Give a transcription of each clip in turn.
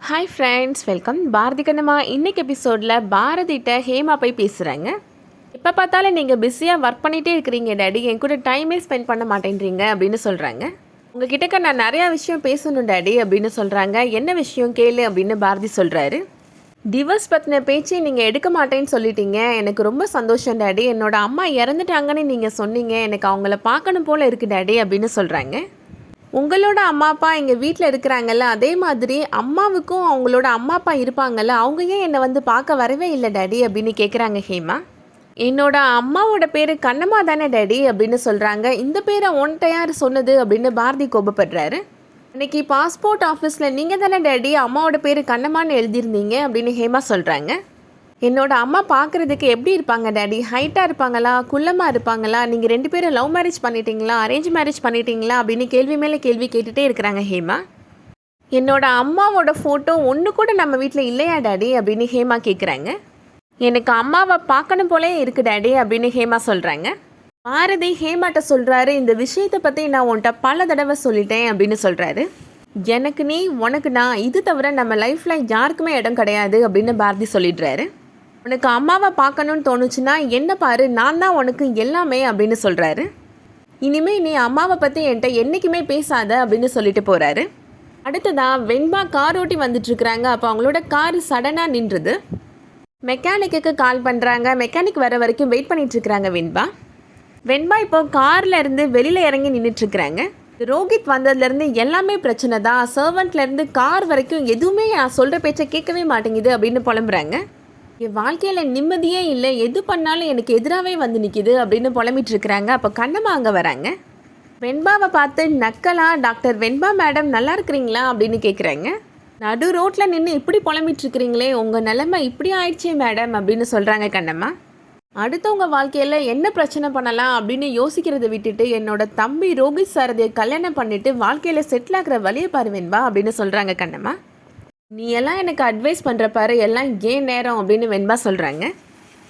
Hi friends, welcome. Bharathi Kannamma இன்னைக்கு எபிசோடில் பாரதிட்ட ஹேமா போய் பேசுகிறாங்க. எப்போ பார்த்தாலும் நீங்கள் பிஸியாக ஒர்க் பண்ணிகிட்டே இருக்கிறீங்க டேடி, என் கூட டைமே ஸ்பெண்ட் பண்ண மாட்டேன்றீங்க அப்படின்னு சொல்கிறாங்க. உங்ககிட்ட நான் நிறையா விஷயம் பேசணும் டேடி அப்படின்னு சொல்கிறாங்க. என்ன விஷயம் கேளு அப்படின்னு பாரதி சொல்கிறாரு. டிவோர்ஸ் பற்றின பேச்சு நீங்கள் எடுக்க மாட்டேன்னு சொல்லிட்டீங்க, எனக்கு ரொம்ப சந்தோஷம் டேடி. என்னோட அம்மா இறந்துட்டாங்கன்னு நீங்கள் சொன்னீங்க, எனக்கு அவங்கள பார்க்கணும் போல் இருக்குது டேடி அப்படின்னு சொல்கிறாங்க. உங்களோட அம்மா அப்பா எங்கள் வீட்டில் இருக்கிறாங்கல்ல, அதே மாதிரி அம்மாவுக்கும் அவங்களோட அம்மா அப்பா இருப்பாங்கல்ல, அவங்க ஏன் என்னை வந்து பார்க்க வரவே இல்லை டேடி அப்படின்னு கேட்குறாங்க ஹேமா. என்னோட அம்மாவோட பேர் கண்ணம்மா தானே டேடி அப்படின்னு சொல்கிறாங்க. இந்த பேரை உன்கிட்ட யார் சொன்னது அப்படின்னு பாரதி கோபப்படுறாரு. இன்னைக்கு பாஸ்போர்ட் ஆஃபீஸில் நீங்கள் தானே டேடி அம்மாவோட பேர் கண்ணம்மான்னு எழுதியிருந்தீங்க அப்படின்னு ஹேமா சொல்கிறாங்க. என்னோட அம்மா பார்க்குறதுக்கு எப்படி இருப்பாங்க டேடி? ஹைட்டாக இருப்பாங்களா, குள்ளமாக இருப்பாங்களா? நீங்கள் 2 பேரும் லவ் மேரேஜ் பண்ணிட்டீங்களா, அரேஞ்ச் மேரேஜ் பண்ணிட்டீங்களா அப்படின்னு கேள்வி மேலே கேள்வி கேட்டுகிட்டே இருக்கிறாங்க ஹேமா. என்னோட அம்மாவோட ஃபோட்டோ ஒன்று கூட நம்ம வீட்டில் இல்லையா டேடி அப்படின்னு ஹேமா கேட்குறாங்க. எனக்கு அம்மாவை பார்க்கணும் போலே இருக்குது டேடி அப்படின்னு ஹேமா சொல்கிறாங்க. பாரதி ஹேமாட்ட சொல்கிறாரு, இந்த விஷயத்தை பற்றி நான் உன்கிட்ட பல தடவை சொல்லிட்டேன் அப்படின்னு சொல்கிறாரு. எனக்கு நீ, உனக்கு நான், இது தவிர நம்ம லைஃப்பில் யாருக்குமே இடம் கிடையாது அப்படின்னு பாரதி சொல்லிடுறாரு. உனக்கு அம்மாவை பார்க்கணுன்னு தோணுச்சுன்னா என்ன பாரு, நான் தான் உனக்கு எல்லாமே அப்படின்னு சொல்கிறாரு. இனிமேல் நீ அம்மாவை பற்றி என்கிட்ட என்றைக்குமே பேசாத அப்படின்னு சொல்லிட்டு போகிறாரு. அடுத்ததாக வெண்பா கார் ஓட்டி வந்துட்டுருக்குறாங்க. அப்போ அவங்களோட கார் சடனாக நின்றுது. மெக்கானிக்கு கால் பண்ணுறாங்க. மெக்கானிக் வர வரைக்கும் வெயிட் பண்ணிகிட்ருக்குறாங்க வெண்பா இப்போது காரில் இருந்து வெளியில் இறங்கி நின்றுட்டுருக்குறாங்க. ரோஹித் வந்ததுலேருந்து எல்லாமே பிரச்சனை தான், சர்வெண்ட்லேருந்து கார் வரைக்கும் எதுவுமே நான் சொல்கிற பேச்சை கேட்கவே மாட்டேங்குது அப்படின்னு புலம்புறாங்க. என் வாழ்க்கையில் நிம்மதியே இல்லை, எது பண்ணாலும் எனக்கு எதிராகவே வந்து நிற்கிது அப்படின்னு புலம்பிட்டுருக்குறாங்க. அப்போ கண்ணம்மா அங்கே வராங்க. வெண்பாவை பார்த்து நக்கலா, டாக்டர் வெண்பா மேடம் நல்லா இருக்கிறீங்களா அப்படின்னு கேட்குறாங்க. நடு ரோட்டில் நின்று இப்படி புலம்பிட்டுருக்கிறீங்களே, உங்கள் நிலைமை இப்படி ஆயிடுச்சே மேடம் அப்படின்னு சொல்கிறாங்க கண்ணம்மா. அடுத்தவங்க வாழ்க்கையில் என்ன பிரச்சனை பண்ணலாம் அப்படின்னு யோசிக்கிறத விட்டுட்டு என்னோட தம்பி ரோஹித் சாரதியை கல்யாணம் பண்ணிவிட்டு வாழ்க்கையில் செட்டில் ஆகிற வழியை பாரு வெண்பா அப்படின்னு சொல்கிறாங்க கண்ணம்மா. நீ எல்லாம் எனக்கு அட்வைஸ் பண்ணுற பாரு, எல்லாம் ஏன் நேரம் அப்படின்னு வெண்பா சொல்கிறாங்க.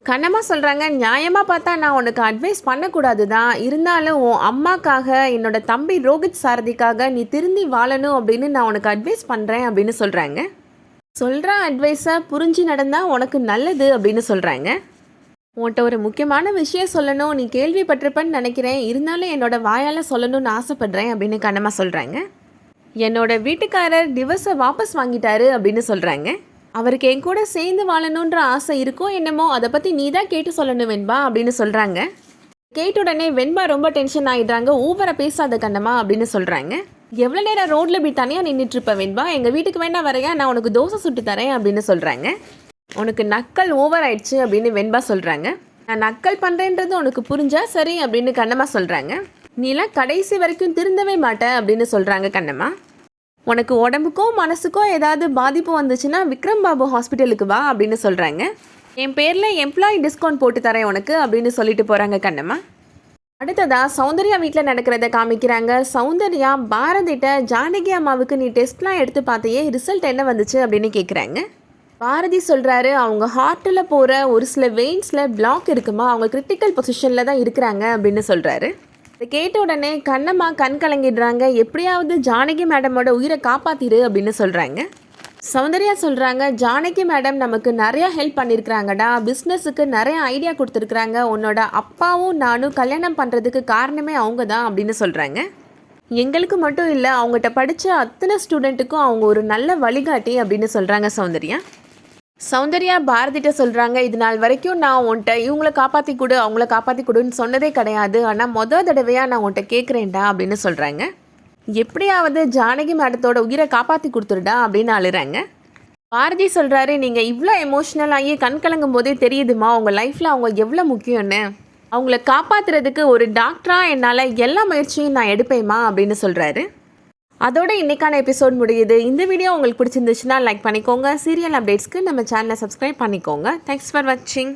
கண்ணம்மா சொல்கிறாங்க, நியாயமாக பார்த்தா நான் உனக்கு அட்வைஸ் பண்ணக்கூடாது தான், இருந்தாலும் உன் அம்மாக்காக, என்னோட தம்பி ரோஹித் சாரதிக்காக நீ திருந்தி வாழணும் அப்படின்னு நான் உனக்கு அட்வைஸ் பண்ணுறேன் அப்படின்னு சொல்கிறாங்க. சொல்கிற அட்வைஸை புரிஞ்சு நடந்தால் உனக்கு நல்லது அப்படின்னு சொல்கிறாங்க. உன்கிட்ட ஒரு முக்கியமான விஷயம் சொல்லணும், நீ கேள்விப்பட்டிருப்பேன்னு நினைக்கிறேன், இருந்தாலும் என்னோட வாயால் சொல்லணும்னு ஆசைப்பட்றேன் அப்படின்னு கண்ணம்மா சொல்கிறாங்க. என்னோட வீட்டுக்காரர் டிவோர்ஸை வாபஸ் வாங்கிட்டாரு அப்படின்னு சொல்கிறாங்க. அவருக்கு என் கூட சேர்ந்து வாழணுன்ற ஆசை இருக்கோ என்னமோ, அதை பற்றி நீ தான் கேட்டு சொல்லணும் வெண்பா அப்படின்னு சொல்கிறாங்க. கேட்ட உடனே வெண்பா ரொம்ப டென்ஷன் ஆகிடுறாங்க. ஊவரை பேசாத கண்ணம்மா அப்படின்னு சொல்கிறாங்க. எவ்வளோ நேரம் ரோட்டில் இப்படி தனியாக நின்றுட்டுருப்ப வெண்பா, எங்கள் வீட்டுக்கு வேண்டாம் வரையா, நான் உனக்கு தோசை சுட்டு தரேன் அப்படின்னு சொல்கிறாங்க. உனக்கு நக்கல் ஓவர் ஆயிடுச்சு அப்படின்னு வெண்பா சொல்கிறாங்க. நான் நக்கல் பண்ணுறேன்றது உனக்கு புரிஞ்சா சரி அப்படின்னு கண்ணம்மா சொல்கிறாங்க. நீலாம் கடைசி வரைக்கும் திருந்தவே மாட்டேன் அப்படின்னு சொல்கிறாங்க கண்ணம்மா. உனக்கு உடம்புக்கோ மனசுக்கோ ஏதாவது பாதிப்பு வந்துச்சுன்னா விக்ரம் பாபு ஹாஸ்பிட்டலுக்கு வா அப்படின்னு சொல்கிறாங்க. என் பேரில் எம்ப்ளாயி டிஸ்கவுண்ட் போட்டு தரேன் உனக்கு அப்படின்னு சொல்லிட்டு போகிறாங்க கண்ணம்மா. அடுத்ததாக சௌந்தர்யா வீட்டில் நடக்கிறத காமிக்கிறாங்க. சௌந்தர்யா பாரதிட்ட, ஜானகி அம்மாவுக்கு நீ டெஸ்ட்லாம் எடுத்து பார்த்தையே, ரிசல்ட் என்ன வந்துச்சு அப்படின்னு கேட்குறாங்க. பாரதி சொல்கிறாரு, அவங்க ஹார்ட்டில் போகிற ஒரு சில வெயின்ஸில் பிளாக் இருக்குமா, அவங்க கிரிட்டிக்கல் பொசிஷனில் தான் இருக்கிறாங்க அப்படின்னு சொல்கிறாரு. இதை கேட்ட உடனே கண்ணம்மா கண் கலங்கிடுறாங்க. எப்படியாவது ஜானகி மேடமோட உயிரை காப்பாற்றிடு அப்படின்னு சொல்கிறாங்க. சௌந்தர்யா சொல்கிறாங்க, ஜானகி மேடம் நமக்கு நிறையா ஹெல்ப் பண்ணியிருக்கிறாங்கடா, பிஸ்னஸுக்கு நிறைய ஐடியா கொடுத்துருக்குறாங்க, உன்னோட அப்பாவும் நானும் கல்யாணம் பண்ணுறதுக்கு காரணமே அவங்க தான் அப்படின்னு சொல்கிறாங்க. எங்களுக்கு மட்டும் இல்லை, அவங்ககிட்ட படித்த அத்தனை ஸ்டூடெண்ட்டுக்கும் அவங்க ஒரு நல்ல வழிகாட்டி அப்படின்னு சொல்கிறாங்க சௌந்தர்யா பாரதிட்ட சொல்கிறாங்க, இது நாள் வரைக்கும் நான் உன்கிட்ட இவங்கள காப்பாற்றி கொடு அவங்கள காப்பாற்றி கொடுன்னு சொன்னதே கிடையாது, ஆனால் மொதல் தடவையாக நான் உன்கிட்ட கேட்குறேன்டா அப்படின்னு சொல்கிறாங்க. எப்படியாவது ஜானகி மேடத்தோட உயிரை காப்பாற்றி கொடுத்துருடா அப்படின்னு அழுறாங்க. பாரதி சொல்கிறாரு, நீங்கள் இவ்வளோ எமோஷ்னல் ஆகி கண் கலங்கும் போதே தெரியுதுமா உங்கள் லைஃப்பில் அவங்க எவ்வளோ முக்கியம்னு. அவங்கள காப்பாற்றுறதுக்கு ஒரு டாக்டராக என்னால் எல்லா முயற்சியும் நான் எடுப்பேம்மா அப்படின்னு சொல்கிறாரு. அதோட இன்றைக்கான எபிசோட் முடியுது. இந்த வீடியோ உங்களுக்கு பிடிச்சிருந்துச்சுன்னா லைக் பண்ணிக்கோங்க. சீரியல் அப்டேட்ஸ்க்கு நம்ம சேனலை சப்ஸ்கிரைப் பண்ணிக்கோங்க. தேங்க்ஸ் ஃபார் வாட்சிங்.